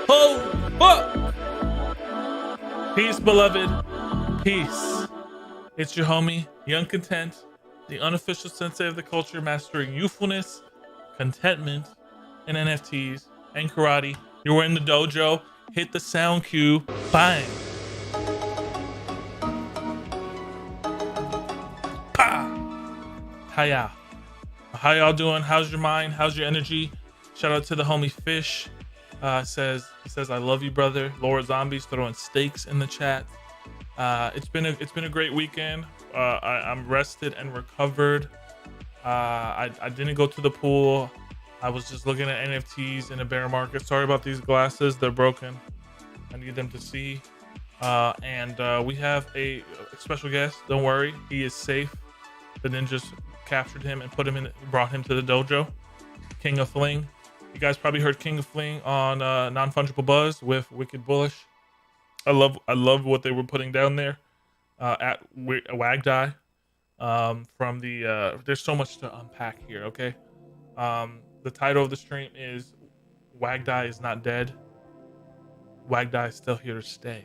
Oh, fuck! Peace, beloved. Peace. It's your homie, Young Content, the unofficial sensei of the culture, mastering youthfulness, contentment, and NFTs, and karate. You're in the dojo. Hit the sound cue. Bang. Pa! Hiya. How y'all doing? How's your mind? How's your energy? Shout out to the homie Fish. He says I love you, brother. Laura Zombies throwing steaks in the chat. It's been a great weekend. I'm rested and recovered. I didn't go to the pool. I was just looking at NFTs in a bear market. Sorry about these glasses, they're broken. I need them to see. And we have a special guest. Don't worry, he is safe. The ninjas captured him and brought him to the dojo. KingOfFling. You guys probably heard KingOfFling on Non-Fungible Buzz with Wicked Bullish. I love what they were putting down there at Wagdie. From the there's so much to unpack here. Okay, the title of the stream is Wagdie is not dead. Wagdie is still here to stay.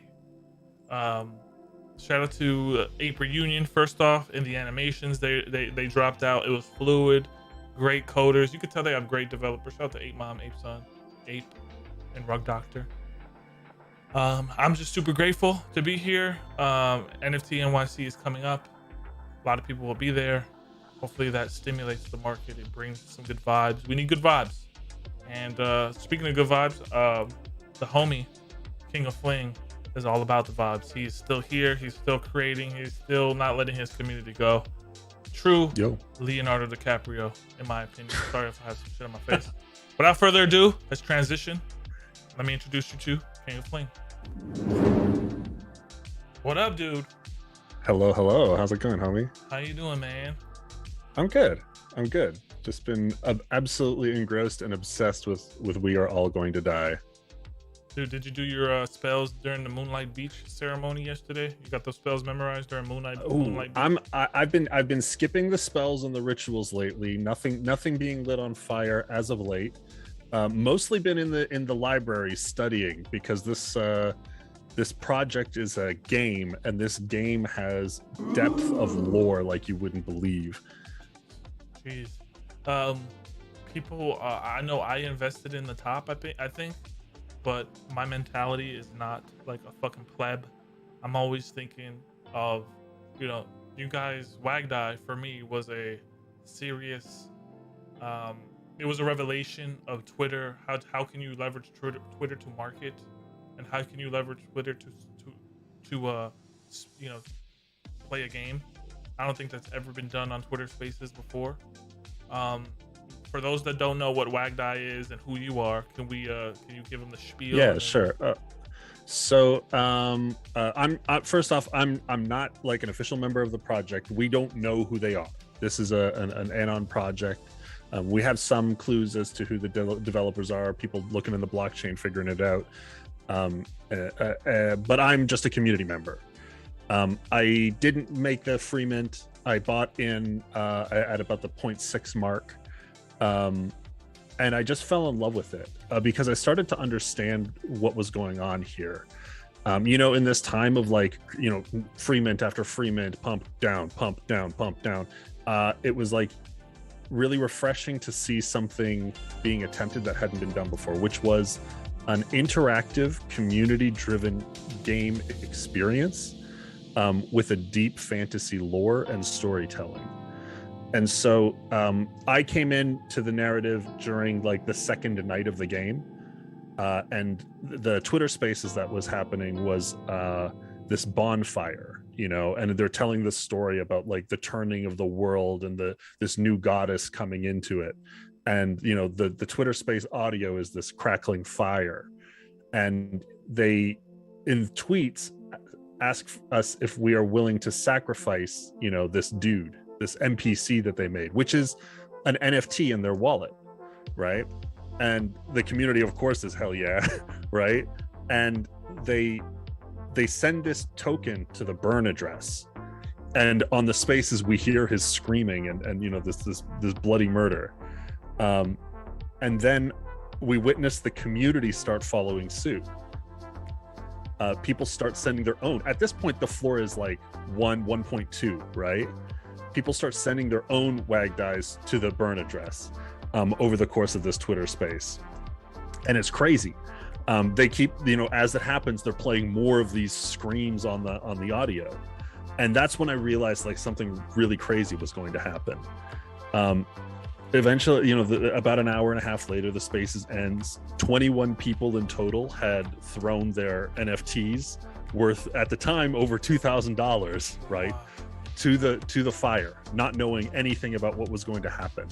Shout out to Ape Reunion. First off, in the animations they dropped out. It was fluid. Great coders. You could tell they have great developers. Shout out to Ape Mom, Ape Son, Ape, and Rug Doctor. I'm just super grateful to be here. NFT NYC is coming up. A lot of people will be there. Hopefully that stimulates the market. It brings some good vibes. We need good vibes. And speaking of good vibes, the homie KingOfFling is all about the vibes. He's still here. He's still creating. He's still not letting his community go. True Leonardo DiCaprio, in my opinion. Sorry if I have some shit on my face. Without further ado, let's transition. Let me introduce you to KingOfFling. What up, dude? Hello. How's it going, homie? How you doing, man? I'm good. Just been absolutely engrossed and obsessed with We Are All Going to Die. Dude, did you do your spells during the Moonlight Beach ceremony yesterday? You got those spells memorized during Moonlight Beach? I've been skipping the spells and the rituals lately. Nothing being lit on fire as of late. Mostly been in the library studying because this project is a game, and this game has depth of lore like you wouldn't believe. Jeez. People, I know I invested in the top, I think, but my mentality is not like a fucking pleb. I'm always thinking of, you guys, Wagdie for me was a serious, it was a revelation of Twitter. How can you leverage Twitter to market? And how can you leverage Twitter to play a game? I don't think that's ever been done on Twitter Spaces before. For those that don't know what Wagdie is and who you are, can you give them the spiel? Yeah, sure. So I'm first off, I'm not like an official member of the project. We don't know who they are. This is an anon project. We have some clues as to who the developers are. People looking in the blockchain figuring it out. But I'm just a community member. I didn't make the free mint. I bought in at about the 0.6 mark. And I just fell in love with it because I started to understand what was going on here. In this time of free mint after free mint, pump down, it was like really refreshing to see something being attempted that hadn't been done before, which was an interactive, community-driven game experience with a deep fantasy lore and storytelling. And so I came into the narrative during the second night of the game, and the Twitter Spaces that was happening was this bonfire, and they're telling this story about the turning of the world and this new goddess coming into it. And the Twitter Space audio is this crackling fire, and they in tweets ask us if we are willing to sacrifice this NPC that they made, which is an NFT in their wallet, right? And the community of course is hell yeah. Right? And they send this token to the burn address, and on the Spaces we hear his screaming and this bloody murder. And then we witnessed the community start following suit. People start sending their own. At this point, the floor is like 1.2, right? People start sending their own Wagdies to the burn address over the course of this Twitter space. And it's crazy. They keep, as it happens, they're playing more of these screams on the audio. And that's when I realized like something really crazy was going to happen. Eventually, about an hour and a half later, the spaces ends. 21 people in total had thrown their NFTs worth, at the time, over $2,000, right, to the fire, not knowing anything about what was going to happen.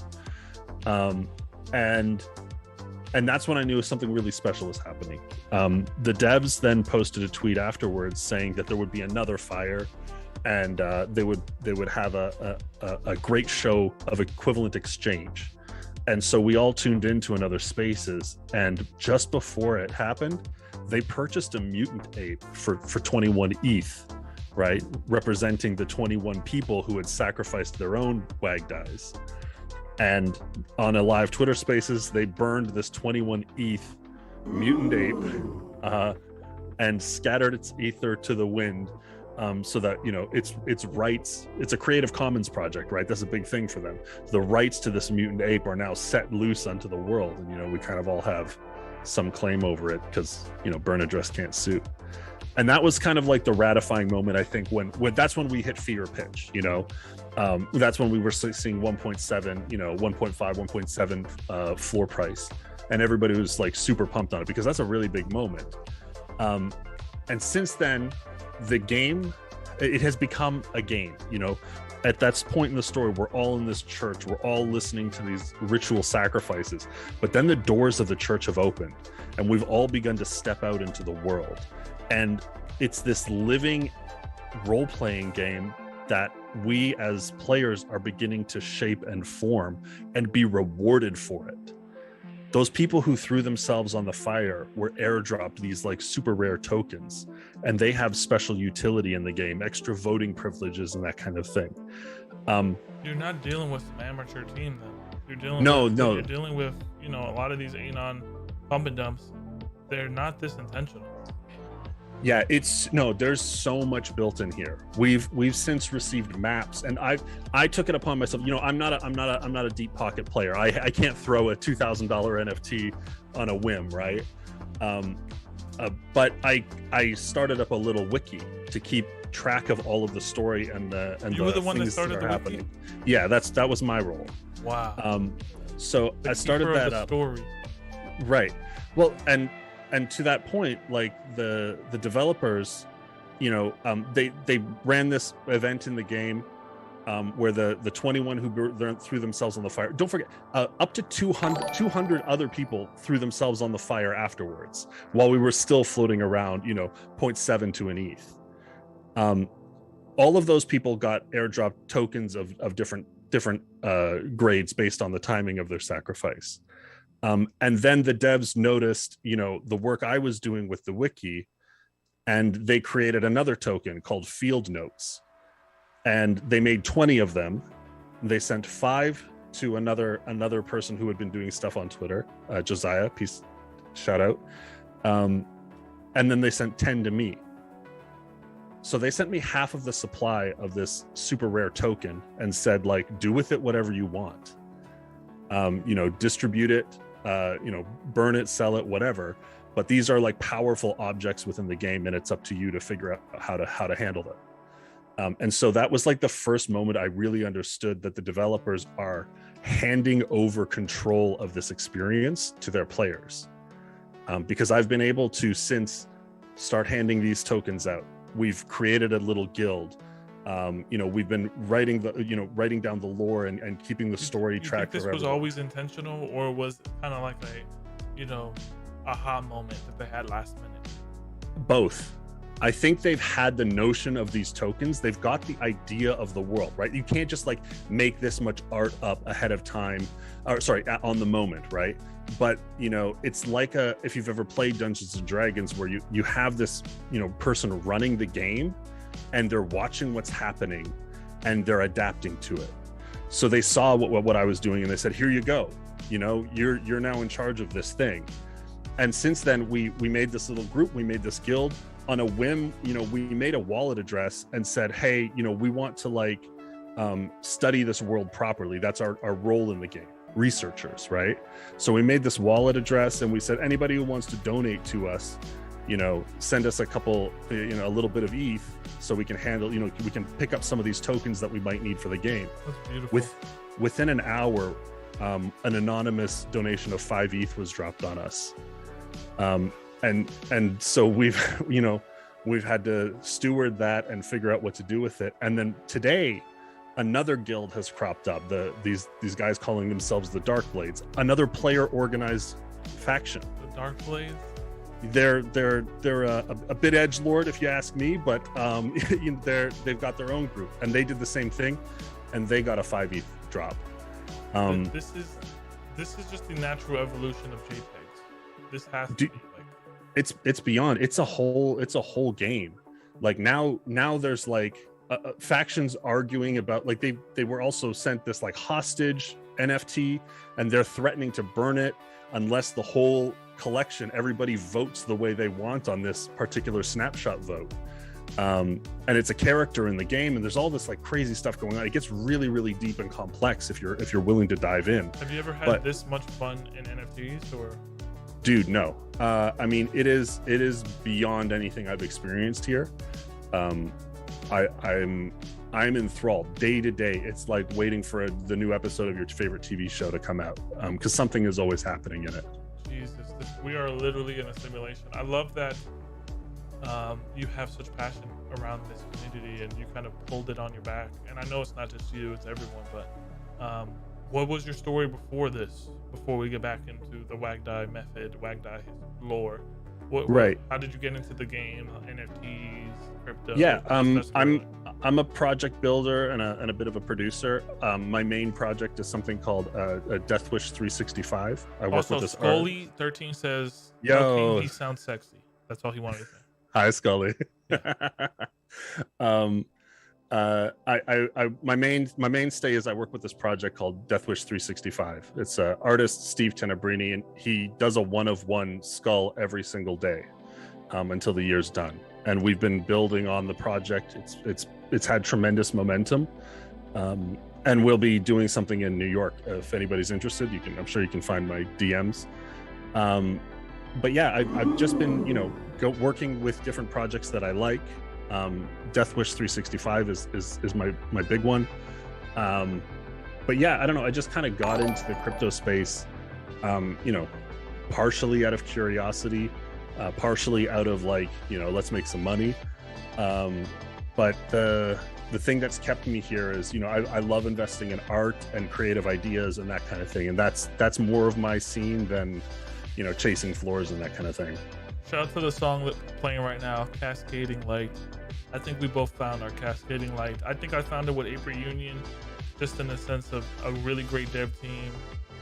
And that's when I knew something really special was happening. The devs then posted a tweet afterwards saying that there would be another fire, and they would have a great show of equivalent exchange. And so we all tuned into another spaces, and just before it happened, they purchased a mutant ape for 21 ETH, right, representing the 21 people who had sacrificed their own Wagdies. And on a live Twitter spaces, they burned this 21 ETH mutant ape and scattered its ether to the wind, so that its rights. It's a Creative Commons project, right? That's a big thing for them. The rights to this mutant ape are now set loose unto the world, and we kind of all have some claim over it because burn address can't sue. And that was kind of like the ratifying moment, I think, when that's when we hit fever pitch. That's when we were seeing 1.7, 1.5, 1.7 floor price, and everybody was like super pumped on it because that's a really big moment. And since then, the game, it has become a game. At that point in the story, we're all in this church, we're all listening to these ritual sacrifices, but then the doors of the church have opened, and we've all begun to step out into the world. And it's this living role-playing game that we as players are beginning to shape and form and be rewarded for it. Those people who threw themselves on the fire were airdropped these like super rare tokens, and they have special utility in the game, extra voting privileges and that kind of thing. You're not dealing with an amateur team then. You're dealing You're dealing with, a lot of these Anon pump and dumps. They're not this intentional. Yeah, there's so much built in here. We've since received maps, and I took it upon myself. I'm not a deep pocket player. I can't throw a $2,000 NFT on a whim, right? But I started up a little wiki to keep track of all of the story and you were the one that things started that are the happening. wiki? Yeah, that was my role. Wow. So I started that up. Story. Right. Well, and to that point, like the developers, they ran this event in the game where the 21 who threw themselves on the fire. Don't forget, up to 200 other people threw themselves on the fire afterwards, while we were still floating around, 0.7 to an ETH. All of those people got airdrop tokens of different grades based on the timing of their sacrifice. And then the devs noticed, the work I was doing with the wiki, and they created another token called Field Notes, and they made 20 of them. They sent 5 to another person who had been doing stuff on Twitter, Josiah, peace, shout out. And then they sent 10 to me. So they sent me half of the supply of this super rare token and said, like, do with it whatever you want. Distribute it, burn it, sell it, whatever. But these are like powerful objects within the game, and it's up to you to figure out how to handle them. And so that was like the first moment I really understood that the developers are handing over control of this experience to their players. Because I've been able to since start handing these tokens out. We've created a little guild. We've been writing down the lore and keeping the story track. Think this was always intentional, or was kind of like a, aha moment that they had last minute? Both. I think they've had the notion of these tokens. They've got the idea of the world, right? You can't just like make this much art up ahead of time, on the moment, right? But it's like if you've ever played Dungeons and Dragons, where you have this person running the game, and they're watching what's happening and they're adapting to it. So they saw what I was doing, and they said, here you go, you know, you're now in charge of this thing. And since then we made this little group, we made this guild on a whim. You know, we made a wallet address and said, hey, you know, we want to like study this world properly. That's our role in the game, researchers, right? So we made this wallet address and we said, anybody who wants to donate to us, you know, send us a couple, you know, a little bit of ETH so we can handle, you know, we can pick up some of these tokens that we might need for the game. That's beautiful. Within an hour, an anonymous donation of 5 ETH was dropped on us. And so we've, you know, we've had to steward that and figure out what to do with it. And then today, another guild has cropped up. These guys calling themselves the Dark Blades, another player organized faction. The Dark Blades. They're a bit edgelord, if you ask me, but you know, they've got their own group, and they did the same thing, and they got a 5 ETH drop. This is just the natural evolution of JPEGs. This has to be like, it's beyond. It's a whole game. Like now there's like factions arguing about, like they were also sent this like hostage NFT, and they're threatening to burn it unless the whole collection, everybody votes the way they want on this particular snapshot vote. And it's a character in the game, and there's all this like crazy stuff going on. It gets really, really deep and complex if you're willing to dive in. Have you ever had this much fun in NFTs? Or dude, no. I mean, it is beyond anything I've experienced here. I'm enthralled day to day. It's like waiting for the new episode of your favorite TV show to come out, because something is always happening in it. Jesus, we are literally in a simulation. I love that you have such passion around this community, and you kind of pulled it on your back. And I know it's not just you, it's everyone, but what was your story before this, before we get back into the Wagdie method, Wagdie lore? How did you get into the game, NFTs, crypto? Yeah, I'm a project builder and a bit of a producer. My main project is something called a Death Wish 365. I work with this Scully 13 says, yo, he sounds sexy. That's all he wanted to say. Hi, Scully. My mainstay is I work with this project called Death Wish 365. It's artist Steve Tenebrini, and he does a 1-of-1 skull every single day until the year's done. And we've been building on the project. It's had tremendous momentum, and we'll be doing something in New York. If anybody's interested, I'm sure you can find my DMs. But yeah, I've just been, you know, working with different projects that I like. Death Wish 365 is my big one. But yeah, I don't know. I just kind of got into the crypto space, you know, partially out of curiosity, partially out of like, you know, let's make some money. But the thing that's kept me here is, you know, I love investing in art and creative ideas and that kind of thing. And that's more of my scene than, you know, chasing floors and that kind of thing. Shout out to the song that's playing right now, Cascading Light. I think we both found our Cascading Light. I think I found it with April Union, just in the sense of a really great dev team,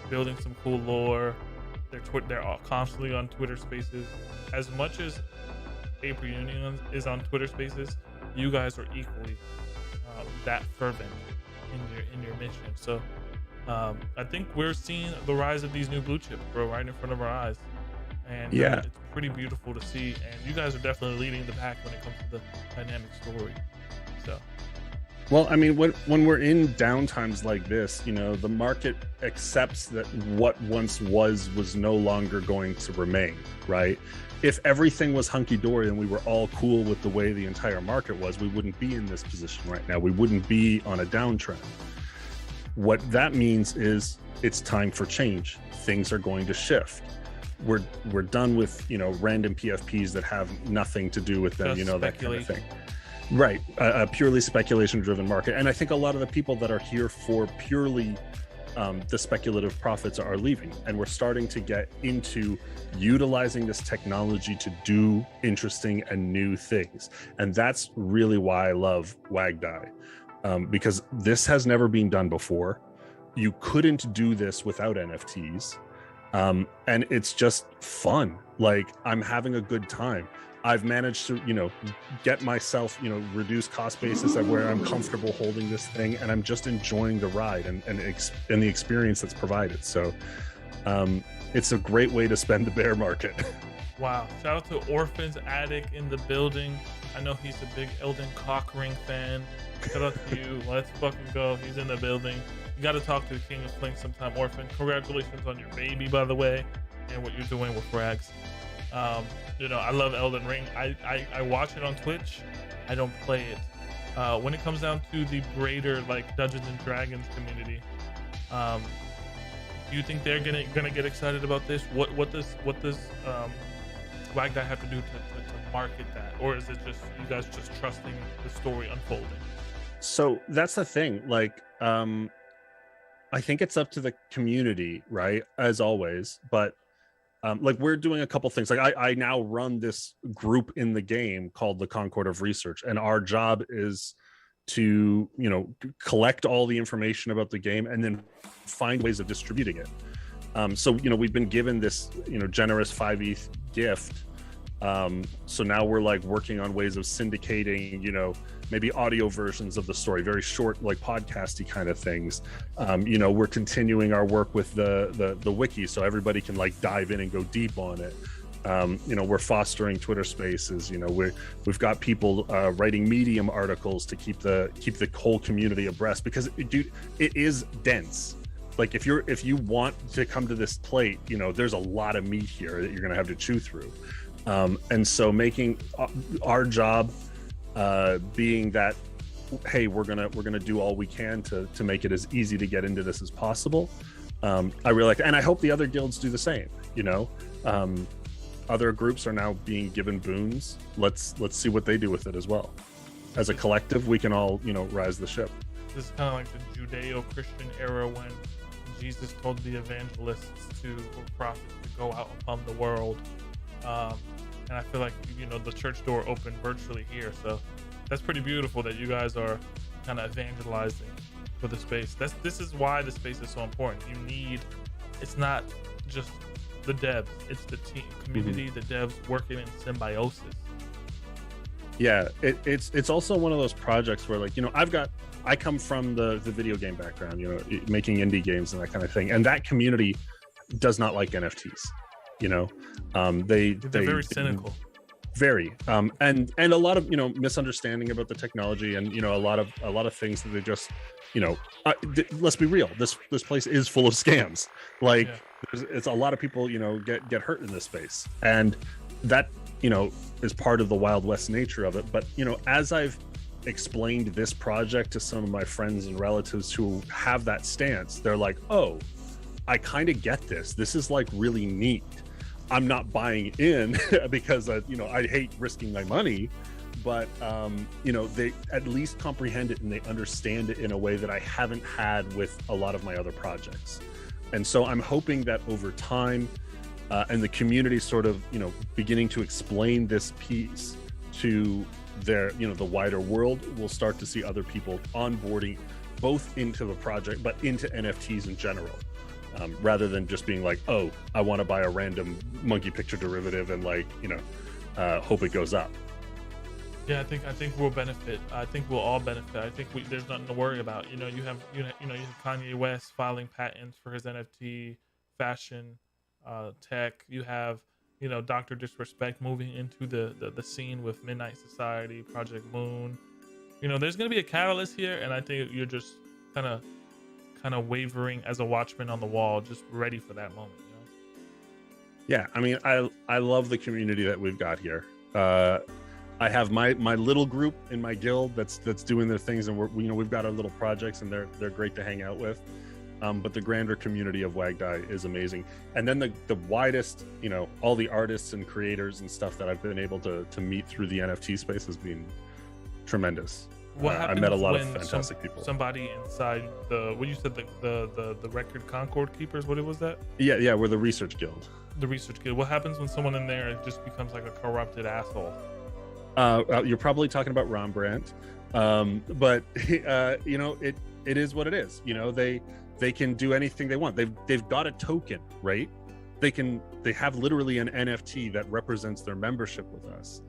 building some cool lore. They're all constantly on Twitter Spaces. As much as April Union is on Twitter Spaces, you guys are equally that fervent in your mission. So I think we're seeing the rise of these new blue chips, bro, right in front of our eyes. And yeah, it's pretty beautiful to see. And you guys are definitely leading the pack when it comes to the dynamic story. So, well, I mean, when we're in downtimes like this, you know, the market accepts that what once was no longer going to remain, right? If everything was hunky-dory and we were all cool with the way the entire market was, we wouldn't be in this position right now. We wouldn't be on a downtrend. What that means is it's time for change. Things are going to shift. We're done with, you know, random PFPs that have nothing to do with them, you know, that kind of thing. Right. A purely speculation driven market. And I think a lot of the people that are here for purely the speculative profits are leaving. And we're starting to get into utilizing this technology to do interesting and new things. And that's really why I love Wagdie, because this has never been done before. You couldn't do this without NFTs. And it's just fun. Like, I'm having a good time. I've managed to, get myself, reduce cost basis at where I'm comfortable holding this thing, and I'm just enjoying the ride and the experience that's provided. So it's a great way to spend the bear market. Wow. Shout out to Orphans Attic in the building. I know he's a big Elden Cockring fan. Shout out to you. Let's fucking go. He's in the building. You got to talk to the King of Fling sometime, Orphan. Congratulations on your baby, by the way, and what you're doing with Frags. I love Elden Ring. I watch it on Twitch. I don't play it. When it comes down to the greater like Dungeons and Dragons community, do you think they're gonna get excited about this? What does Wagdie have to do to market that, or is it just you guys just trusting the story unfolding? So that's the thing. Like, I think it's up to the community, right? As always, but like we're doing a couple things. Like I now run this group in the game called the Concord of Research, and our job is to collect all the information about the game and then find ways of distributing it. So we've been given this generous 5 ETH gift. So now we're like working on ways of syndicating maybe audio versions of the story, very short, like podcasty kind of things. We're continuing our work with the wiki, so everybody can like dive in and go deep on it. We're fostering Twitter Spaces. We've got people writing Medium articles to keep the whole community abreast, because dude, it is dense. Like if you want to come to this plate, there's a lot of meat here that you're gonna have to chew through. And so making our job being that, hey, we're gonna do all we can to make it as easy to get into this as possible. I really like that, and I hope the other guilds do the same. Other groups are now being given boons. Let's see what they do with it as well. As a collective, we can all rise the ship. This is kind of like the Judeo-Christian era when Jesus told the evangelists or prophets to go out upon the world. And I feel like the church door opened virtually here, so that's pretty beautiful that you guys are kind of evangelizing for the space. This is why the space is so important. It's not just the devs, it's the team community, the devs working in symbiosis. Yeah, it's also one of those projects where like I come from the video game background, making indie games and that kind of thing, and that community does not like NFTs. They're very cynical. Very and a lot of misunderstanding about the technology, and a lot of things that they just let's be real, this place is full of scams. Like it's a lot of people get hurt in this space, and that is part of the Wild West nature of it. But as I've explained this project to some of my friends and relatives who have that stance, they're like, oh, I kind of get this is like really neat. I'm not buying in because I hate risking my money, but they at least comprehend it and they understand it in a way that I haven't had with a lot of my other projects. And so I'm hoping that over time, and the community sort of beginning to explain this piece to their the wider world, we'll start to see other people onboarding both into the project but into NFTs in general. Rather than just being like, oh, I want to buy a random monkey picture derivative and hope it goes up. Yeah, I think we'll benefit. I think we'll all benefit. I think there's nothing to worry about. You have Kanye West filing patents for his NFT, fashion, tech. You have Dr. Disrespect moving into the scene with Midnight Society, Project Moon. There's gonna be a catalyst here, and I think you're just kind of wavering as a watchman on the wall, just ready for that moment. Yeah, I mean, I love the community that we've got here. I have my little group in my guild that's doing their things, and we've got our little projects, and they're great to hang out with. But the grander community of Wagdie is amazing. And then the widest, all the artists and creators and stuff that I've been able to meet through the NFT space has been tremendous. I met a lot of fantastic people. Somebody inside what you said, the record Concord Keepers, what was that? Yeah, we're the Research Guild. The Research Guild. What happens when someone in there just becomes like a corrupted asshole? You're probably talking about Rembrandt, but it is what it is. They can do anything they want. They've got a token, right? They have literally an NFT that represents their membership with us.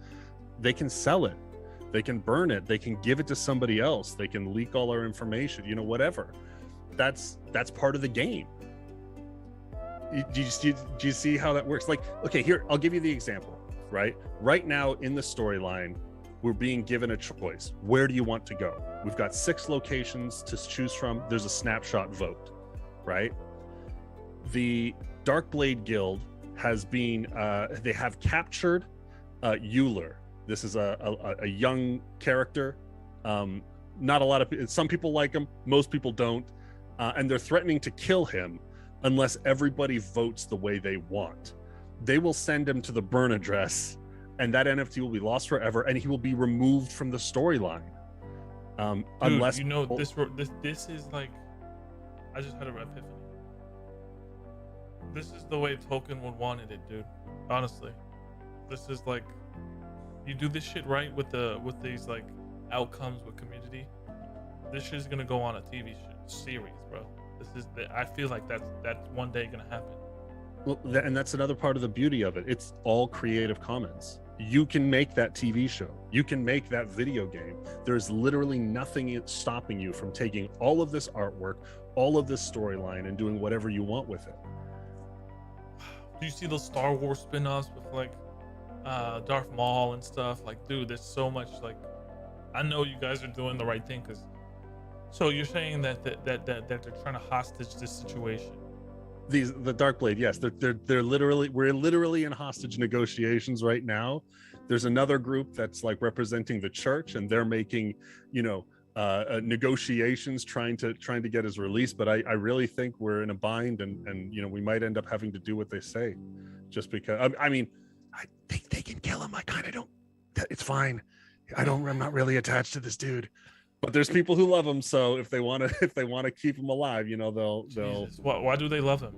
They can sell it, they can burn it, they can give it to somebody else, they can leak all our information, you know, whatever. That's part of the game. Do you see how that works? Like, okay, here, I'll give you the example, right? Right now in the storyline, we're being given a choice. Where do you want to go? We've got 6 locations to choose from. There's a snapshot vote, right? The Darkblade Guild has been, they have captured Euler. This is a young character. Not a lot of people, some people like him, most people don't. And they're threatening to kill him unless everybody votes the way they want. They will send him to the burn address, and that NFT will be lost forever, and he will be removed from the storyline. Unless you know, this is like, I just had an epiphany. This is the way Tolkien would wanted it, dude. Honestly, this is like, you do this shit right with these like outcomes with community. This shit is gonna go on a TV series, bro. I feel like that's one day gonna happen. Well, and that's another part of the beauty of it. It's all Creative Commons. You can make that TV show. You can make that video game. There's literally nothing stopping you from taking all of this artwork, all of this storyline, and doing whatever you want with it. Do you see those Star Wars spin-offs with like Darth Maul and stuff? Like, dude, there's so much. Like, I know you guys are doing the right thing, because. So you're saying that they're trying to hostage this situation? The Darkblade, yes, they're literally, we're literally in hostage negotiations right now. There's another group that's like representing the church, and they're making, you know, negotiations trying to get his release. But I really think we're in a bind, and you know, we might end up having to do what they say, just because. I mean, I think they can kill him. I kind of don't. It's fine. I'm not really attached to this dude. But there's people who love him, so if they want to keep him alive, you know, they'll. Jesus. Why do they love him?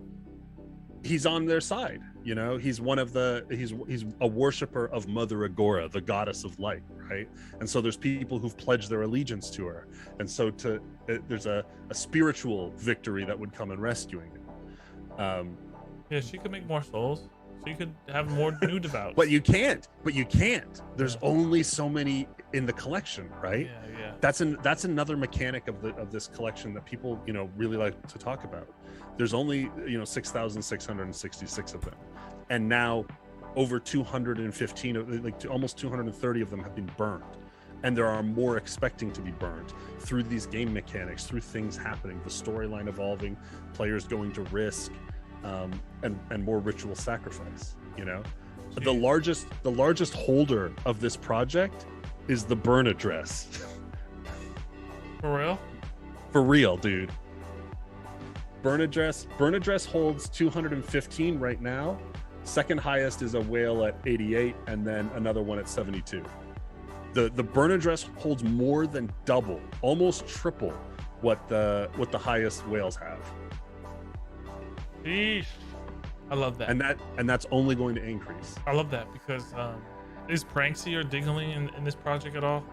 He's on their side, you know. He's one of the. He's a worshiper of Mother Agora, the goddess of light, right? And so there's people who've pledged their allegiance to her, and so there's a spiritual victory that would come in rescuing him. Yeah, she could make more souls. So you could have more new devout. But you can't. There's only so many in the collection, right? Yeah. That's another mechanic of this collection that people, you know, really like to talk about. There's only, you know, 6,666 of them, and now over 215, like almost 230 of them have been burned, and there are more expecting to be burned through these game mechanics, through things happening, the storyline evolving, players going to risk. And more ritual sacrifice, you know. Jeez. The largest holder of this project is the burn address. For real, dude. Burn address holds 215 right now. Second highest is a whale at 88, and then another one at 72. The burn address holds more than double, almost triple what the highest whales have. Sheesh. I love that. And that's only going to increase. I love that, because is Pranksy or Diggly in this project at all?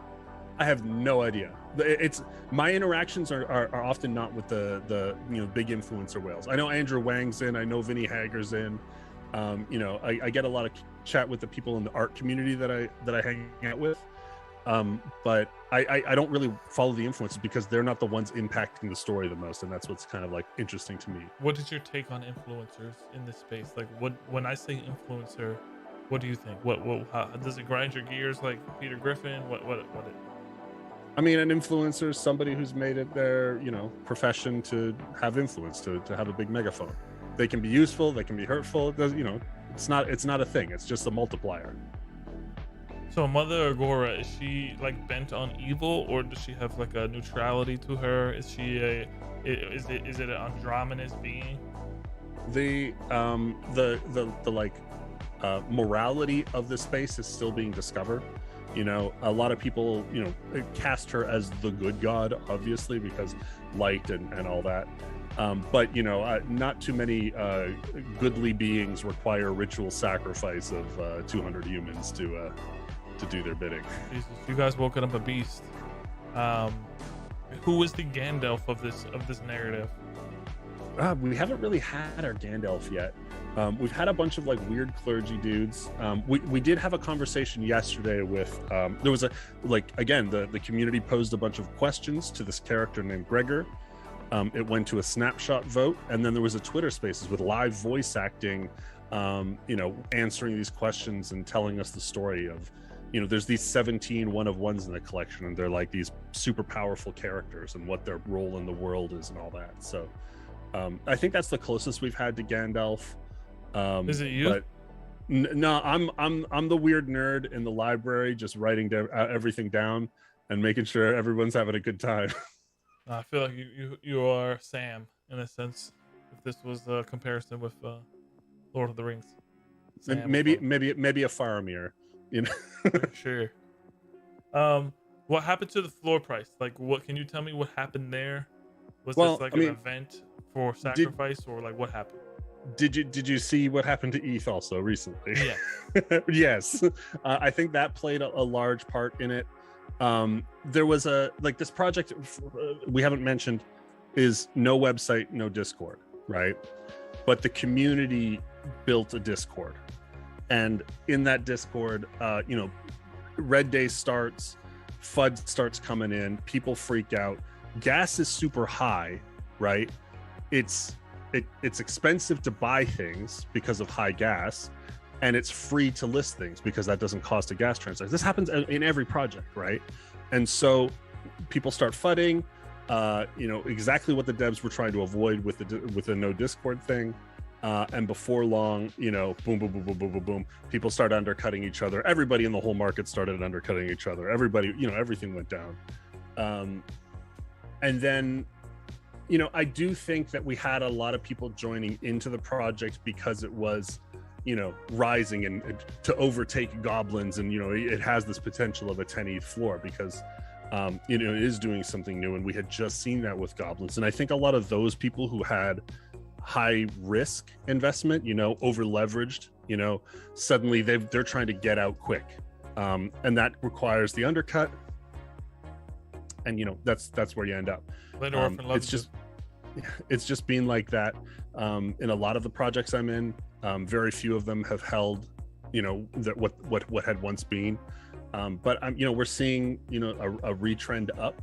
I have no idea. It's my interactions are often not with the you know, big influencer whales. I know Andrew Wang's in. I know Vinny Hager's in. You know, I get a lot of chat with the people in the art community that I hang out with. But I don't really follow the influencers, because they're not the ones impacting the story the most, and that's what's kind of like interesting to me. What is your take on influencers in this space? Like, when I say influencer, what do you think? How does it grind your gears like Peter Griffin? What? I mean, an influencer is somebody who's made it their, you know, profession to have influence, to have a big megaphone. They can be useful, they can be hurtful. It does, you know, it's not a thing. It's just a multiplier. So Mother Agora, is she like bent on evil, or does she have like a neutrality to her? Is she is it an androgynous being? The like morality of the space is still being discovered. You know, a lot of people, you know, cast her as the good god, obviously, because light and all that. But you know, not too many goodly beings require ritual sacrifice of 200 humans to do their bidding. Jesus, you guys woken up a beast. Who is the Gandalf of this narrative? We haven't really had our Gandalf yet. We've had a bunch of like weird clergy dudes. We did have a conversation yesterday with there was a again the community posed a bunch of questions to this character named Gregor. It went to a snapshot vote, and then there was a Twitter Spaces with live voice acting, answering these questions and telling us the story of, there's these 17 one-of-ones in the collection, and they're like these super powerful characters and what their role in the world is and all that. So I think that's the closest we've had to Gandalf. Is it you? But no, I'm the weird nerd in the library, just writing everything down and making sure everyone's having a good time. I feel like you are Sam in a sense. If this was a comparison with Lord of the Rings, Sam maybe a Faramir, Sure. What happened to the floor price? Like, what can you tell me? What happened there? Was this like an event for sacrifice, or like what happened? Did you see what happened to ETH also recently? Yeah. Yes. I think that played a large part in it. There was this project we haven't mentioned is no website, no Discord, right? But the community built a Discord, and in that Discord, Red Day starts, FUD starts coming in, people freak out, gas is super high, right? It's expensive to buy things because of high gas, and it's free to list things because that doesn't cost a gas transaction. This happens in every project, right? And so people start fudding, exactly what the devs were trying to avoid with the no Discord thing. And before long, boom, boom, boom, boom, boom, boom, boom, people start undercutting each other. Everybody in the whole market started undercutting each other. Everybody, everything went down. And then, I do think that we had a lot of people joining into the project because it was, rising and to overtake goblins, and it has this potential of a 10 ETH floor because it is doing something new, and we had just seen that with goblins. And I think a lot of those people who had high risk investment, over leveraged, suddenly they're trying to get out quick, and that requires the undercut, and that's where you end up. It's just been like that in a lot of the projects I'm in. Very few of them have held, that what had once been. But we're seeing, a retrend up.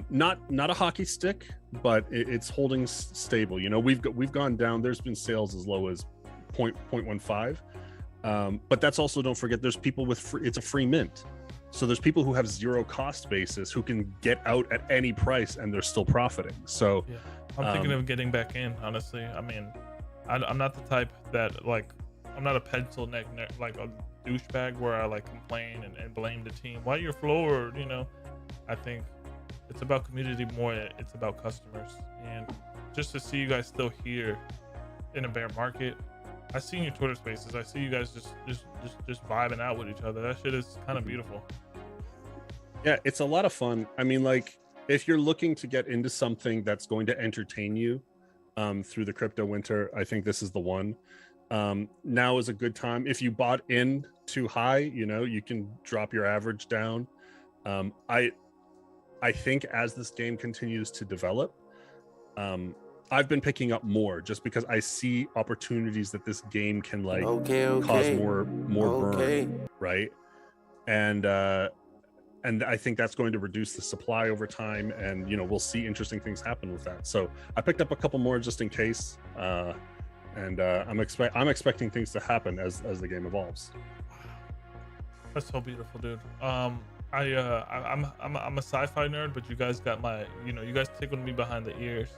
Not a hockey stick, but it's holding stable. We've gone down. There's been sales as low as 0.15. But that's also, don't forget, there's people with it's a free mint. So there's people who have zero cost basis who can get out at any price and they're still profiting. So yeah, I'm thinking of getting back in, honestly. I mean, I'm not the type that I'm not a pencil neck like a douchebag where I complain and blame the team. Why you're floored? I think it's about community more. It's about customers, and just to see you guys still here in a bear market. I see in your Twitter Spaces. I see you guys just vibing out with each other. That shit is kind of beautiful. Yeah, it's a lot of fun. I mean, if you're looking to get into something that's going to entertain you through the crypto winter, I think this is the one. Now is a good time. If you bought in too high, you can drop your average down. I think as this game continues to develop, I've been picking up more just because I see opportunities that this game can cause more burn, right? And I think that's going to reduce the supply over time, and we'll see interesting things happen with that. So I picked up a couple more just in case, and I'm expecting things to happen as the game evolves. That's so beautiful, dude. I'm a sci-fi nerd, but you guys got you guys tickled me behind the ears.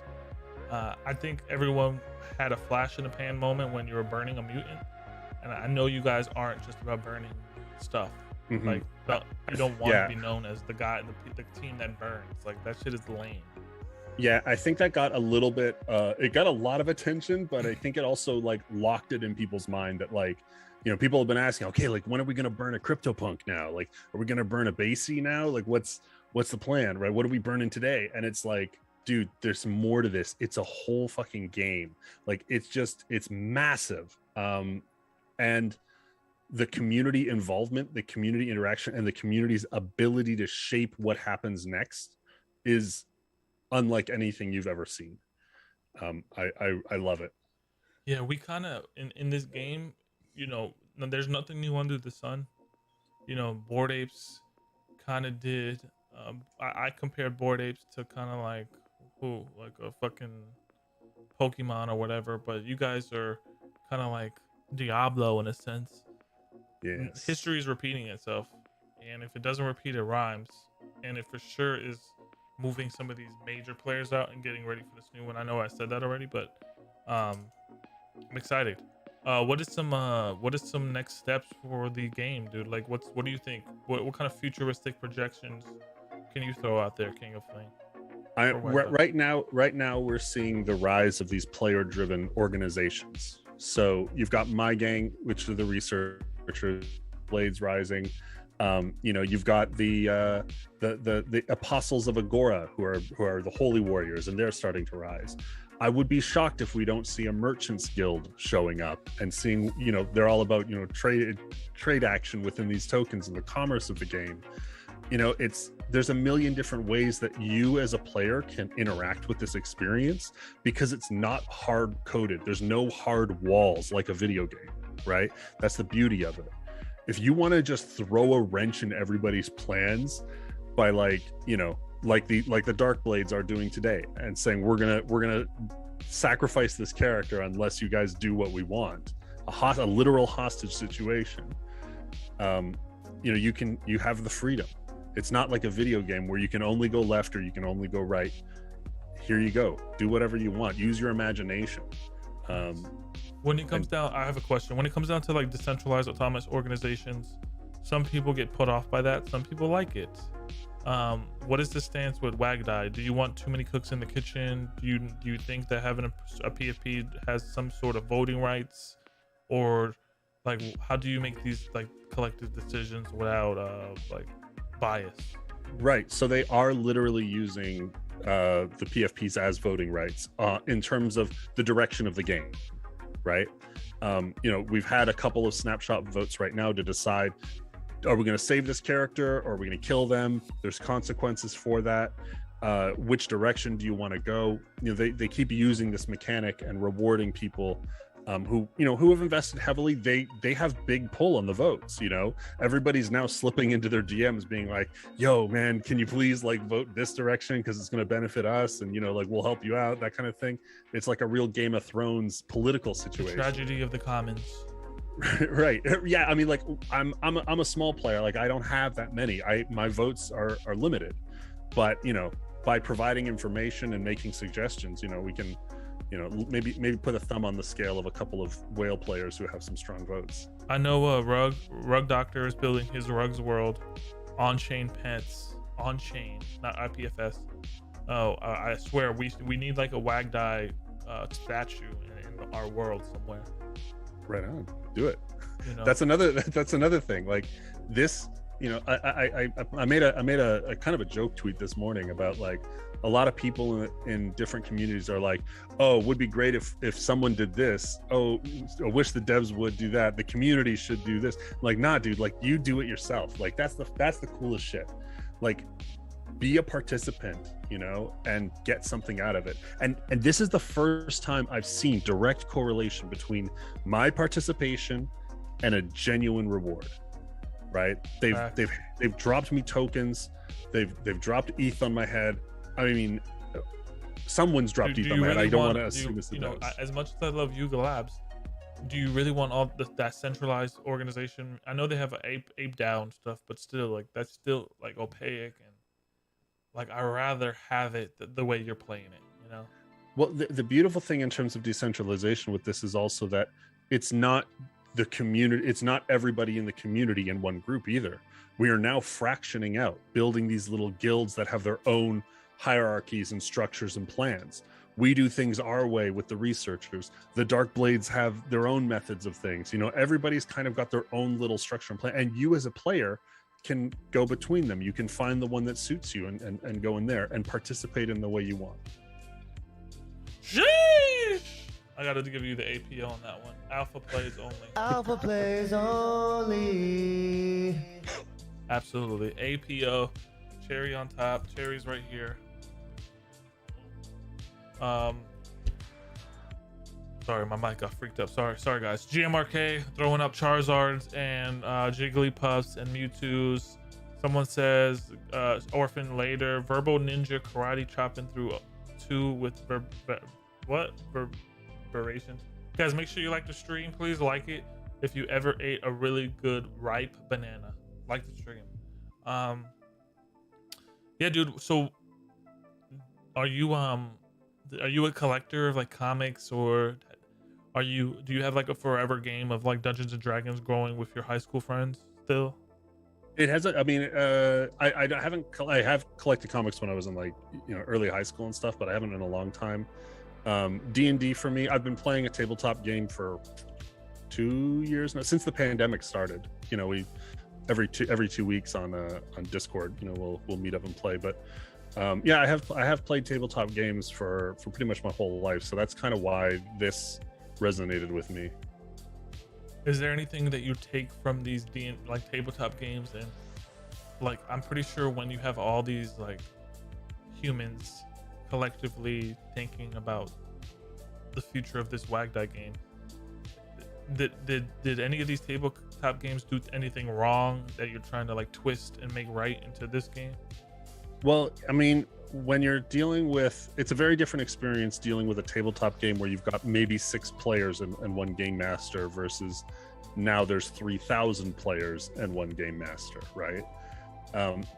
I think everyone had a flash in the pan moment when you were burning a mutant, and I know you guys aren't just about burning stuff. Mm-hmm. You don't want to be known as the guy, the team that burns. That shit is lame. Yeah, I think that got a little bit. It got a lot of attention, but I think it also locked it in people's mind that people have been asking, okay, when are we gonna burn a CryptoPunk now? Are we gonna burn a Basie now? What's the plan, right? What are we burning today? And it's dude, there's more to this. It's a whole fucking game. It's massive. And the community involvement, the community interaction, and the community's ability to shape what happens next is unlike anything you've ever seen. I love it. Yeah, we kind of in this game, there's nothing new under the sun. Bored Apes kind of did. I compared Bored Apes to kind of like who, like a fucking Pokemon or whatever. But you guys are kind of like Diablo in a sense. Yes. History is repeating itself, and if it doesn't repeat, it rhymes. And it for sure is moving some of these major players out and getting ready for this new one. I know I said that already, but um, I'm excited. What is some next steps for the game, dude? Like, what do you think? What kind of futuristic projections can you throw out there, King of Flame? Right now we're seeing the rise of these player-driven organizations. So you've got My Gang, which are the researchers, Blades Rising. You've got the Apostles of Agora, who are the Holy Warriors, and they're starting to rise. I would be shocked if we don't see a Merchants Guild showing up and seeing, they're all about, trade action within these tokens and the commerce of the game. There's a million different ways that you as a player can interact with this experience, because it's not hard coded. There's no hard walls like a video game, right? That's the beauty of it. If you want to just throw a wrench in everybody's plans by like the Dark Blades are doing today and saying we're gonna sacrifice this character unless you guys do what we want, a literal hostage situation, you have the freedom. It's not like a video game where you can only go left or you can only go right. Here you go, do whatever you want, use your imagination. When it comes down, I have a question. When it comes down to like decentralized autonomous organizations, some people get put off by that, some people like it. What is the stance with Wagdie? Do you want too many cooks in the kitchen? Do you think that having a PFP has some sort of voting rights, or like how do you make these like collective decisions without like bias? Right. So they are literally using the PFPs as voting rights in terms of the direction of the game. Right. We've had a couple of snapshot votes right now to decide, are we going to save this character or are we going to kill them? There's consequences for that. Which direction do you want to go? They keep using this mechanic and rewarding people who have invested heavily. They have big pull on the votes. Everybody's now slipping into their DMs being like, yo man, can you please like vote this direction because it's going to benefit us, and like we'll help you out, that kind of thing. It's like a real Game of Thrones political situation. The tragedy of the commons. Right. Yeah, I mean, like I'm a small player, like I don't have that many. My votes are limited, but by providing information and making suggestions, we can maybe put a thumb on the scale of a couple of whale players who have some strong votes. I know Rug Doctor is building his Rugs World on-chain pets, on-chain, not IPFS. I swear we need like a Wagdie statue in our world somewhere. Right on, do it. That's another thing. Like this, I made a kind of a joke tweet this morning about like a lot of people in different communities are like, oh, it would be great if someone did this. Oh, I wish the devs would do that. The community should do this. Like, nah, dude, like you do it yourself. Like that's the coolest shit. Like, be a participant, and get something out of it. And this is the first time I've seen direct correlation between my participation and a genuine reward. Right? They've dropped me tokens. They've dropped ETH on my head. I mean, someone's dropped ETH on my head. I don't want to assume it's the devs. As much as I love Yuga Labs, do you really want all that centralized organization? I know they have ape down stuff, but still, like that's still like opaque, and like I rather have it the way you're playing it. Well, the beautiful thing in terms of decentralization with this is also that it's not the community. It's not everybody in the community in one group either. We are now fractioning out, building these little guilds that have their own hierarchies and structures and plans. We do things our way with the researchers. The Dark Blades have their own methods of things. Everybody's kind of got their own little structure and plan. And you as a player can go between them. You can find the one that suits you and go in there and participate in the way you want. Sheesh! I gotta give you the APO on that one. Alpha plays only. Alpha plays only. Absolutely. APO. Cherry on top. Cherry's right here. Sorry, my mic got freaked up. Sorry guys. GMRK throwing up Charizards and Jigglypuffs and Mewtwo's. Someone says Orphan later. Verbal Ninja karate chopping through 2 with verberation. Guys, make sure you like the stream. Please like it. If you ever ate a really good ripe banana, like the stream. Yeah, dude. So, are you a collector of like comics, or do you have like a forever game of like Dungeons and Dragons growing with your high school friends still? It has. I mean, I have collected comics when I was in like early high school and stuff, but I haven't in a long time. D&D for me, I've been playing a tabletop game for 2 years now, since the pandemic started. We every 2 weeks on Discord, we'll meet up and play. But yeah, I have played tabletop games for pretty much my whole life, so that's kind of why this resonated with me. Is there anything that you take from these like tabletop games? And like, I'm pretty sure when you have all these like humans collectively thinking about the future of this Wagdie game, did any of these tabletop games do anything wrong that you're trying to like twist and make right into this game? Well, I mean, when you're dealing with, it's a very different experience dealing with a tabletop game where you've got maybe 6 players and 1 game master versus now there's 3,000 players and 1 game master, right?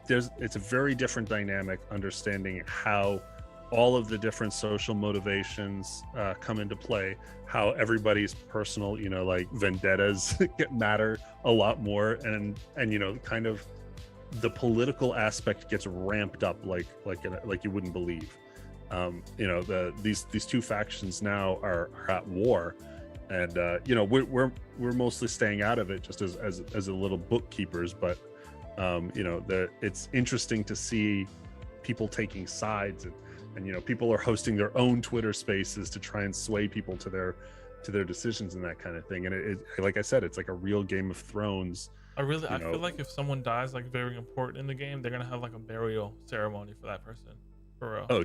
It's a very different dynamic, understanding how all of the different social motivations come into play, how everybody's personal, like vendettas matter a lot more, and kind of the political aspect gets ramped up like you wouldn't believe. These 2 factions now are at war, and we're mostly staying out of it just as a little bookkeepers, but it's interesting to see people taking sides, and people are hosting their own Twitter spaces to try and sway people to their decisions and that kind of thing. And it like I said, it's like a real Game of Thrones. I feel like if someone dies like very important in the game, they're gonna have like a burial ceremony for that person, for real. Oh,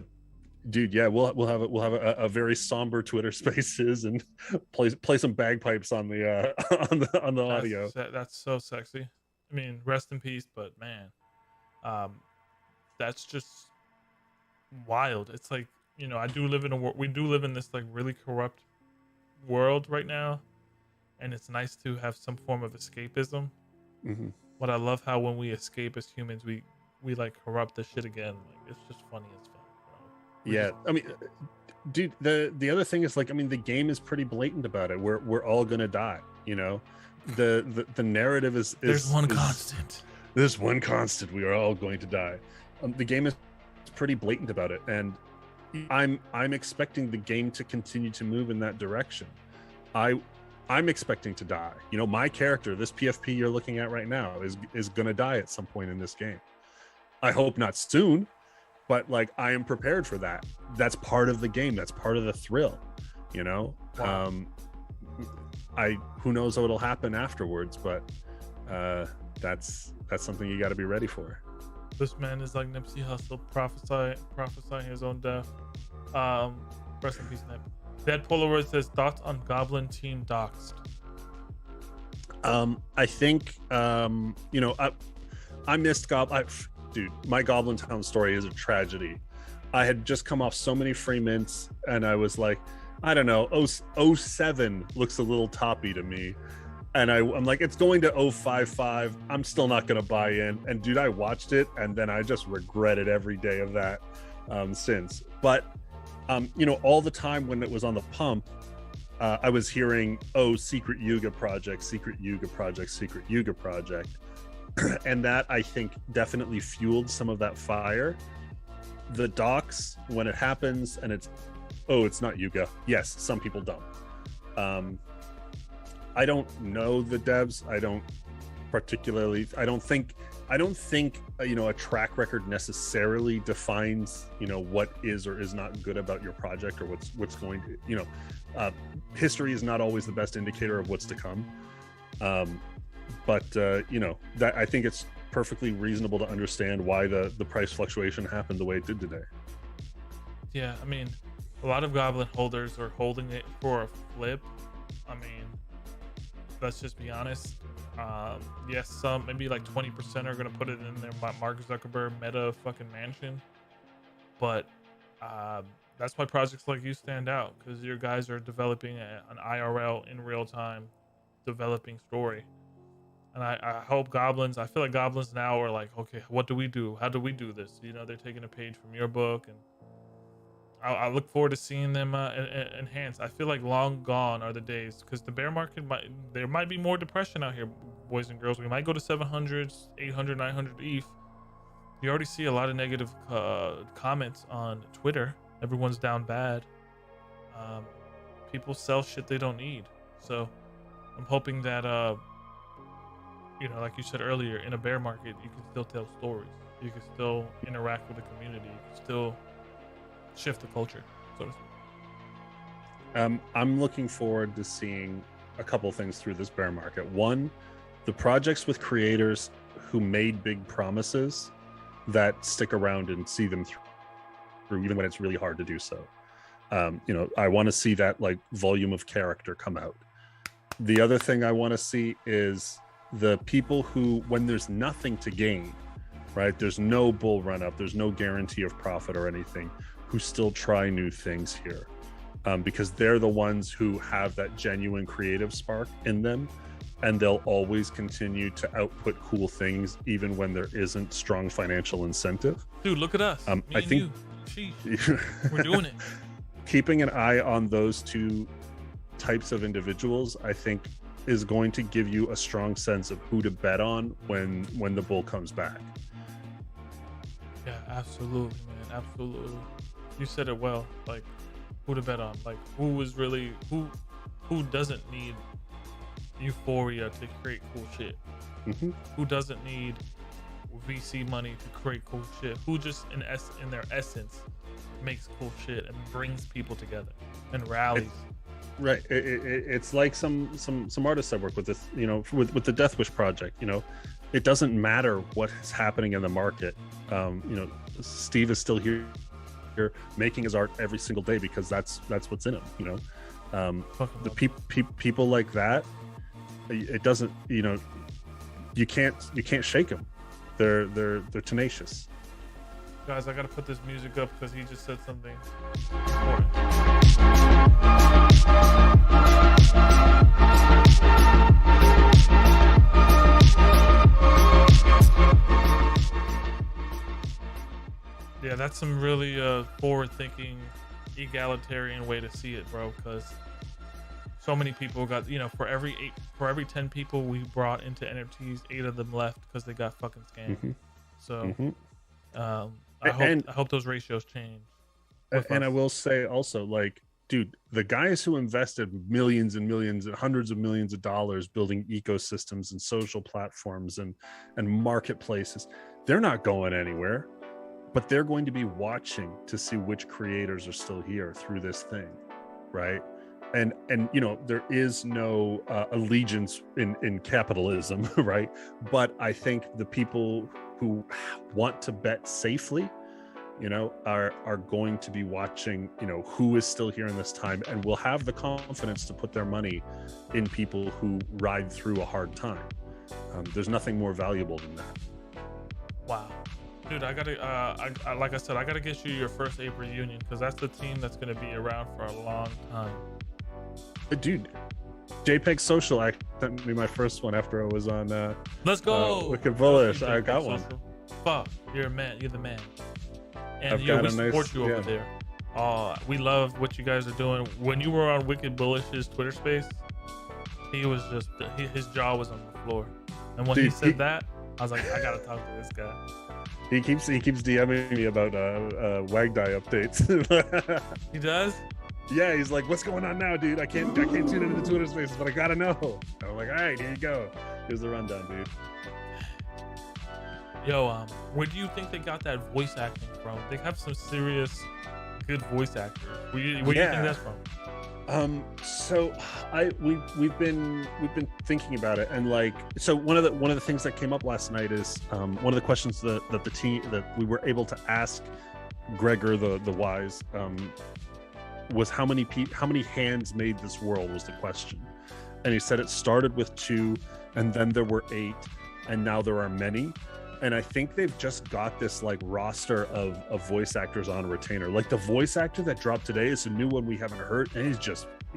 dude, yeah, we'll have a very somber Twitter spaces and play some bagpipes on the on the audio. That's so sexy. I mean, rest in peace, but man, that's just wild. It's like, we do live in this like really corrupt world right now, and it's nice to have some form of escapism. Mm-hmm. But I love how when we escape as humans, we like corrupt the shit again. Like, it's just funny as fuck, bro. Yeah, I mean, dude, the other thing is, like, I mean, the game is pretty blatant about it. We're all gonna die. The narrative is there's one constant. There's one constant. We are all going to die. The game is pretty blatant about it, and I'm expecting the game to continue to move in that direction. I'm expecting to die. My character, this PFP you're looking at right now, is gonna die at some point in this game. I hope not soon, but like, I am prepared for that. That's part of the game. That's part of the thrill. Wow. Who knows what'll happen afterwards, but that's something you got to be ready for. This man is like Nipsey Hussle, prophesying his own death. Rest in peace, Nip. Dead Polaroid says thoughts on Goblin Team doxed. I think I missed dude, my Goblin Town story is a tragedy. I had just come off so many free mints, and I was like, I don't know, 07 looks a little toppy to me, and I'm like, it's going to 055. I'm still not gonna buy in. And dude, I watched it, and then I just regretted every day of that since. But all the time when it was on the pump, I was hearing, Secret Yuga project, Secret Yuga project, Secret Yuga project. And that, I think, definitely fueled some of that fire. The docs, when it happens and it's not Yuga. Yes, some people don't. I don't know the devs. I don't think a track record necessarily defines what is or is not good about your project, or what's going to history is not always the best indicator of what's to come. But that, I think it's perfectly reasonable to understand why the price fluctuation happened the way it did today. Yeah, I mean, a lot of goblin holders are holding it for a flip. I mean, let's just be honest. Yes, some maybe like 20% are gonna put it in their Mark Zuckerberg meta fucking mansion, but that's why projects like you stand out, because your guys are developing an IRL in real time, developing story. And I hope goblins. I feel like goblins now are like, okay, what do we do? How do we do this? You know, they're taking a page from your book, and I look forward to seeing them enhance. I feel like long gone are the days, because the bear market there might be more depression out here, boys and girls. We might go to 700s, 800, 900 ETH. You already see a lot of negative comments on Twitter. Everyone's down bad. People sell shit they don't need. So I'm hoping that, you know, like you said earlier, in a bear market, you can still tell stories. You can still interact with the community. You can still shift the culture, so to speak. I'm looking forward to seeing a couple things through this bear market. One, the projects with creators who made big promises that stick around and see them through, even when it's really hard to do so. You know, I want to see that like volume of character come out. The other thing I want to see is the people who, when there's nothing to gain, right? There's no bull run up, there's no guarantee of profit or anything, who still try new things here, because they're the ones who have that genuine creative spark in them, and they'll always continue to output cool things even when there isn't strong financial incentive. Dude, look at us. I think we're doing it. Keeping an eye on those two types of individuals, I think, is going to give you a strong sense of who to bet on when the bull comes back. Yeah, absolutely, man, absolutely. You said it well. Like, who to bet on? Like, who is really who doesn't need euphoria to create cool shit? Mm-hmm. Who doesn't need VC money to create cool shit? Who just in their essence makes cool shit and brings people together and rallies? Right. It's like some artists I work with, this, you know, with the Death Wish project. You know, it doesn't matter what is happening in the market. You know, Steve is still here making his art every single day because that's what's in him. You know, the people like that, it doesn't. You know, you can't shake them. They're tenacious. Guys, I gotta put this music up because he just said something important. Yeah, that's some really forward-thinking, egalitarian way to see it, bro. Because so many people got, you know, for every 10 people we brought into NFTs, 8 of them left because they got fucking scammed. Mm-hmm. So, I hope those ratios change. And I will say also, like, dude, the guys who invested millions and millions and hundreds of millions of dollars building ecosystems and social platforms and marketplaces, they're not going anywhere, but they're going to be watching to see which creators are still here through this thing, right? And you know, there is no allegiance in capitalism, right? But I think the people who want to bet safely, you know, are going to be watching, you know, who is still here in this time, and will have the confidence to put their money in people who ride through a hard time. There's nothing more valuable than that. Wow. Dude, I gotta, like I said, I gotta get you your first Ape reunion, because that's the team that's gonna be around for a long time. Dude, JPEG Social sent me my first one after I was on Let's go! Wicked Bullish. I got one. Fuck, you're a man. You're the man. And we support you over there. We love what you guys are doing. When you were on Wicked Bullish's Twitter space, he was just, his jaw was on the floor. And when he said that, I was like, I gotta talk to this guy. He keeps DMing me about Wagdie updates. He does? Yeah, he's like, "What's going on now, dude? I can't tune into the Twitter spaces, but I gotta know." And I'm like, "All right, here you go. Here's the rundown, dude." Yo, where do you think they got that voice acting from? They have some serious good voice actors. Where do you think that's from? So we've been thinking about it, and like, so one of the things that came up last night is one of the questions that the team that we were able to ask Gregor the Wise was how many hands made this world was the question. And he said it started with 2, and then there were 8, and now there are many. And I think they've just got this like roster of voice actors on retainer. Like the voice actor that dropped today is a new one we haven't heard, and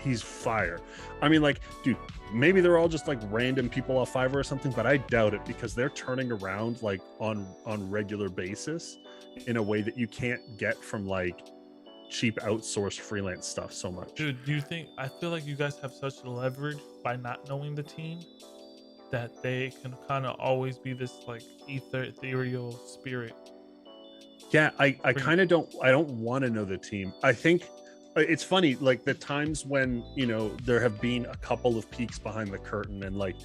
he's fire. I mean, like, dude, maybe they're all just like random people off Fiverr or something, but I doubt it, because they're turning around like on regular basis in a way that you can't get from like cheap outsourced freelance stuff so much. Dude, do you think, I feel like you guys have such leverage by not knowing the team that they can kind of always be this like ethereal spirit. Yeah, I kind of don't want to know the team. I think it's funny, like the times when, you know, there have been a couple of peeks behind the curtain, and like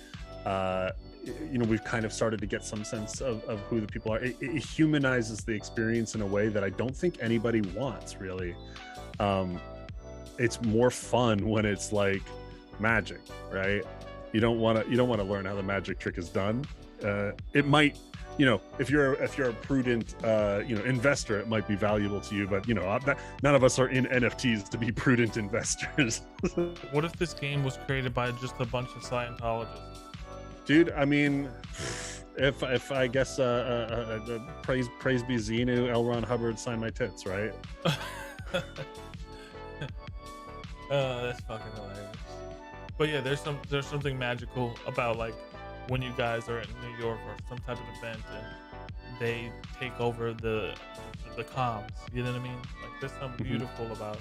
you know, we've kind of started to get some sense of who the people are. It humanizes the experience in a way that I don't think anybody wants, really. It's more fun when it's like magic, right? You don't want to learn how the magic trick is done. It might, you know, if you're a prudent you know, investor, it might be valuable to you, but you know, none of us are in NFTs to be prudent investors. What if this game was created by just a bunch of Scientologists? Dude, I mean, if I guess praise be Xenu, L. Ron Hubbard, sign my tits, right? That's fucking hilarious. But yeah, there's something magical about like when you guys are in New York or some type of event and they take over the comms. You know what I mean? Like there's something beautiful about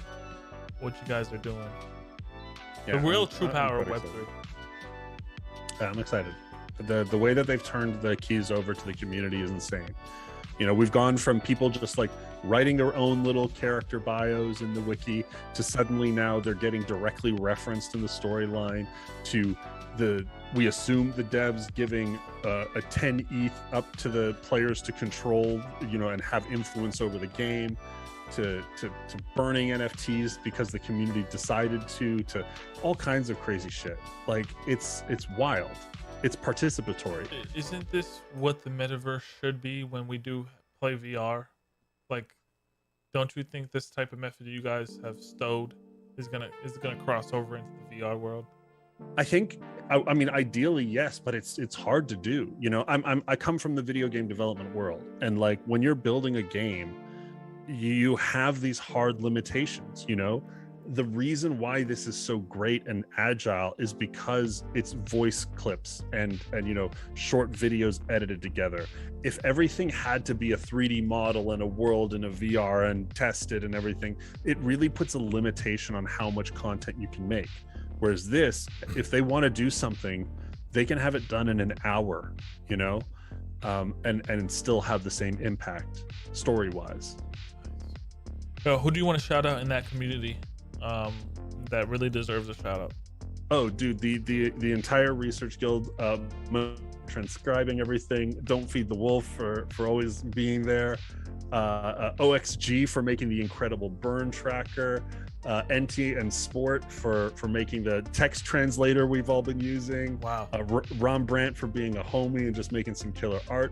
what you guys are doing. Yeah, the real true power of Web3. Web3. I'm excited. The way that they've turned the keys over to the community is insane. You know, we've gone from people just like writing their own little character bios in the wiki to suddenly now they're getting directly referenced in the storyline, to we assume the devs giving a 10 ETH up to the players to control, you know, and have influence over the game, to burning NFTs because the community decided to all kinds of crazy shit. Like it's wild. It's participatory. Isn't this what the metaverse should be when we do play VR? Like, don't you think this type of method you guys have stowed is gonna cross over into the VR world? I think, I mean, ideally, yes, but it's hard to do. You know, I come from the video game development world, and like when you're building a game, you have these hard limitations. You know, the reason why this is so great and agile is because it's voice clips and you know, short videos edited together. If everything had to be a 3D model and a world in a VR and tested and everything, it really puts a limitation on how much content you can make. Whereas this, if they want to do something, they can have it done in an hour, you know, and still have the same impact story-wise. Who do you want to shout out in that community that really deserves a shout out? Oh, dude, the entire research guild, transcribing everything. Don't Feed the Wolf for always being there. OXG for making the incredible burn tracker. NT and Sport for making the text translator we've all been using. Wow. Ron Brandt for being a homie and just making some killer art.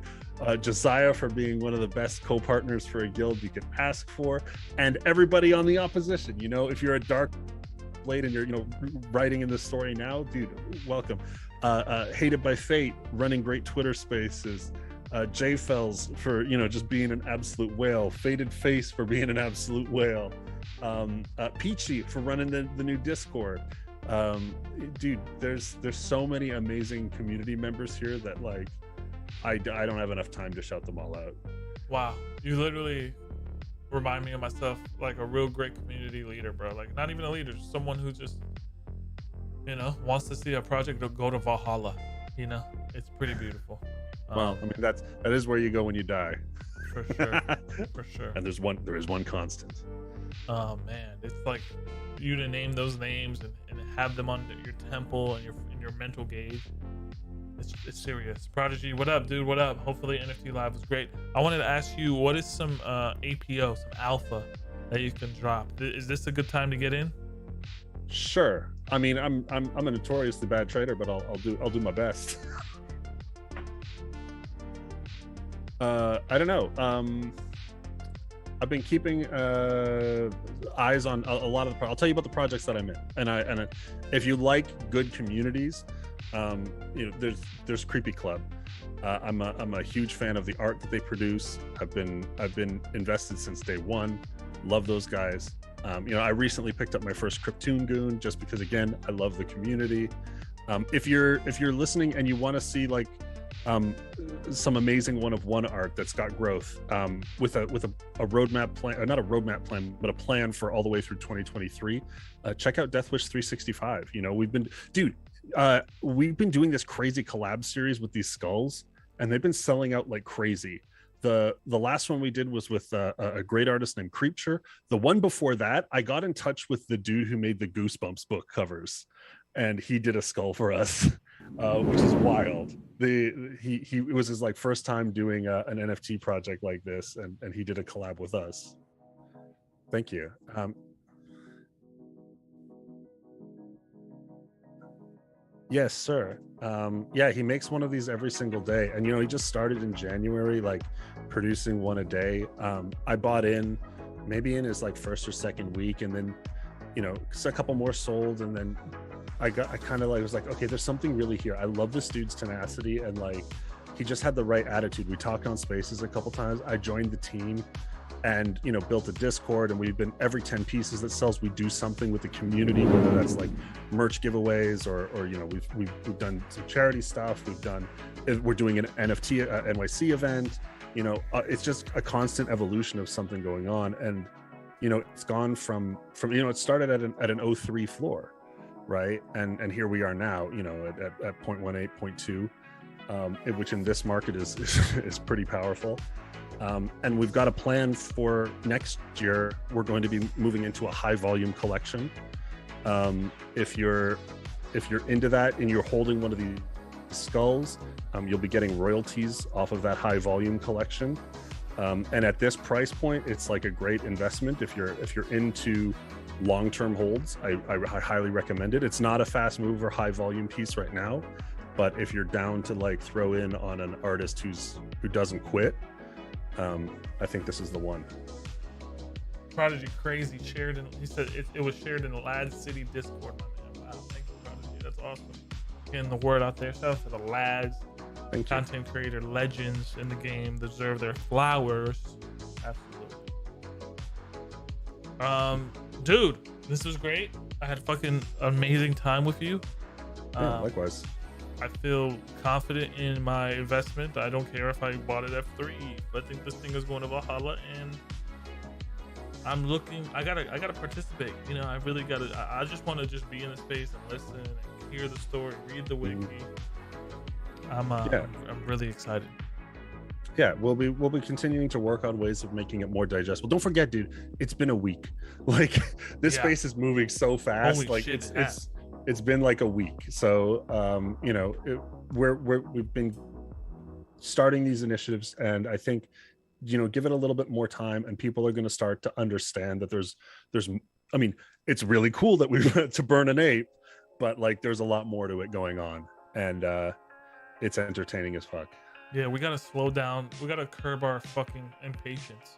Josiah for being one of the best co-partners for a guild you could ask for. And everybody on the opposition. You know, if you're a dark blade and you're, you know, writing in this story now, dude, welcome. Hated by Fate, running great Twitter spaces. J Fells for, you know, just being an absolute whale. Faded Face for being an absolute whale. Peachy for running the new Discord. Dude, there's so many amazing community members here that like I don't have enough time to shout them all out. Wow, you literally remind me of myself, like a real great community leader, bro. Like not even a leader, just someone who just, you know, wants to see a project go to Valhalla. You know, it's pretty beautiful. Well, I mean, that is where you go when you die. For sure, for sure. And there is one constant. Oh man, it's like you to name those names and have them on your temple and your mental gauge. It's serious. Prodigy, what up, dude? What up? Hopefully NFT Live was great. I wanted to ask you, what is some APO, some alpha that you can drop? Is this a good time to get in? Sure. I mean, I'm a notoriously bad trader, but I'll do my best. I don't know. I've been keeping eyes on a lot of the. I'll tell you about the projects that I'm in, and if you like good communities, there's Creepy Club. I'm a huge fan of the art that they produce. I've been invested since day one. Love those guys. I recently picked up my first Cryptoon Goon just because, again, I love the community. If you're listening and you want to see like some amazing one-of-one art that's got growth, with a roadmap plan, or not a roadmap plan, but a plan for all the way through 2023, check out Deathwish 365. We've been doing this crazy collab series with these skulls, and they've been selling out like crazy. The last one we did was with a great artist named Creepture. The one before that, I got in touch with the dude who made the Goosebumps book covers, and he did a skull for us, which is wild. It was his like first time doing an NFT project like this, and he did a collab with us. Thank you. Yes, sir. Yeah, he makes one of these every single day, and he just started in January, like producing one a day. I bought in maybe in his like first or second week, and then a couple more sold, and then I kind of like was like, okay, there's something really here. I love this dude's tenacity, and like he just had the right attitude. We talked on Spaces a couple times. I joined the team and built a Discord, and we've been, every 10 pieces that sells, we do something with the community, whether that's like merch giveaways or we've done some charity stuff. We're doing an NFT NYC event. It's just a constant evolution of something going on, and it's gone from it started at an 03 floor, right, and here we are now, at 0.18, 0.2, which in this market is pretty powerful. And we've got a plan for next year. We're going to be moving into a high volume collection. If you're into that and you're holding one of these skulls, you'll be getting royalties off of that high volume collection. And at this price point, it's like a great investment. If you're into long-term holds, I highly recommend it. It's not a fast move or high volume piece right now, but if you're down to like throw in on an artist who doesn't quit, I think this is the one. Prodigy Crazy shared he said it was shared in the Lad City Discord. Wow, thank you, Prodigy. That's awesome. Getting the word out there. Shout out to the lads, content creator legends in the game, deserve their flowers. Absolutely. Dude, this was great. I had fucking amazing time with you. Yeah, likewise. I feel confident in my investment. I don't care if I bought it at F3. I think this thing is going to Valhalla, and I'm looking. I gotta participate. I really gotta. I just want to just be in the space and listen and hear the story, read the wiki. I'm really excited. Yeah, we'll be continuing to work on ways of making it more digestible. Don't forget, dude, it's been a week. Like this space is moving so fast. Holy like shit, it's been like a week. So we've been starting these initiatives, and I think give it a little bit more time, and people are going to start to understand that there's I mean, it's really cool that we went to burn an ape, but like there's a lot more to it going on, and it's entertaining as fuck. Yeah, we gotta slow down. We gotta curb our fucking impatience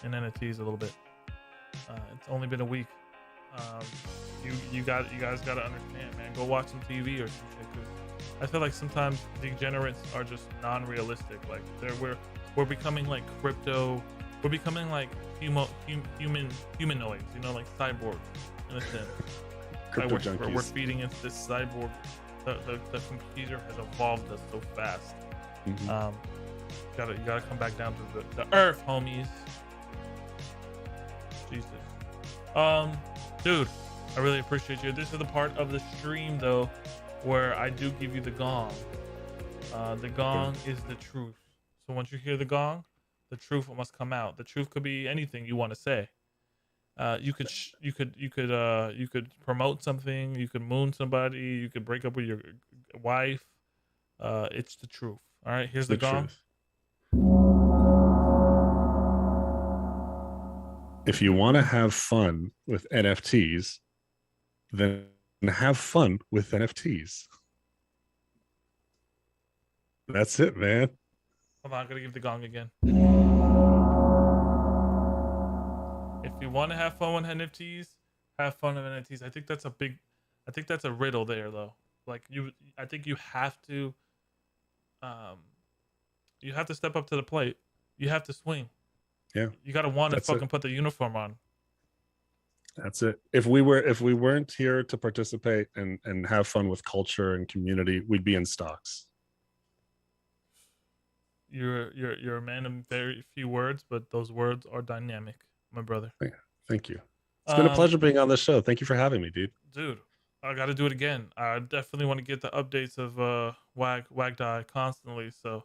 in NFTs a little bit. It's only been a week. You guys gotta understand, man. Go watch some TV or some shit. 'Cause I feel like sometimes degenerates are just non-realistic. Like we're becoming like crypto. We're becoming like humanoids. Like cyborgs in a sense. Crypto like junkies. We're feeding into this cyborg. The computer has evolved us so fast. Mm-hmm. You gotta come back down to the earth, homies. Jesus. Dude, I really appreciate you. This is the part of the stream though where I do give you the gong. The gong is the truth. So once you hear the gong, the truth must come out. The truth could be anything you want to say. You could promote something, you could moon somebody, you could break up with your wife. It's the truth. All right, here's the gong. Truth. If you want to have fun with NFTs, then have fun with NFTs. That's it, man. Hold on, I'm gonna give the gong again. want to have fun with NFTs, have fun with NFTs. I think that's a riddle there though. Like I think you have to step up to the plate. You have to swing. Yeah. You got to want to That's fucking it. put the uniform on. That's it. If we weren't here to participate and have fun with culture and community, we'd be in stocks. You're a man of very few words, but those words are dynamic, my brother. Thank you. It's been a pleasure being on the show. Thank you for having me, dude. Dude, I got to do it again. I definitely want to get the updates of Wagdie constantly. So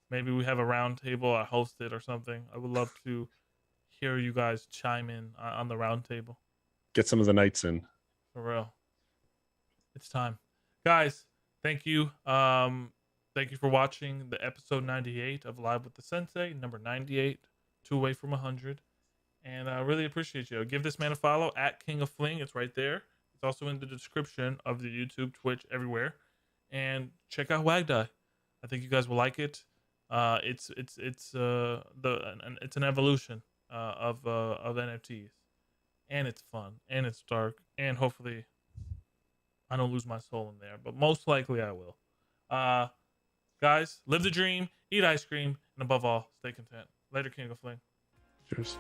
maybe we have a round table. I host it or something. I would love to hear you guys chime in on the round table. Get some of the nights in. For real. It's time. Guys, thank you. Thank you for watching the episode 98 of Live with the Sensei, number 98, 2 away from 100. And I really appreciate you. Give this man a follow at KingOfFling. It's right there. It's also in the description of the YouTube, Twitch, everywhere. And check out Wagdie. I think you guys will like it. It's an evolution of NFTs, and it's fun, and it's dark, and hopefully I don't lose my soul in there, but most likely I will. Guys, live the dream, eat ice cream, and above all, stay content. Later, KingOfFling. Cheers.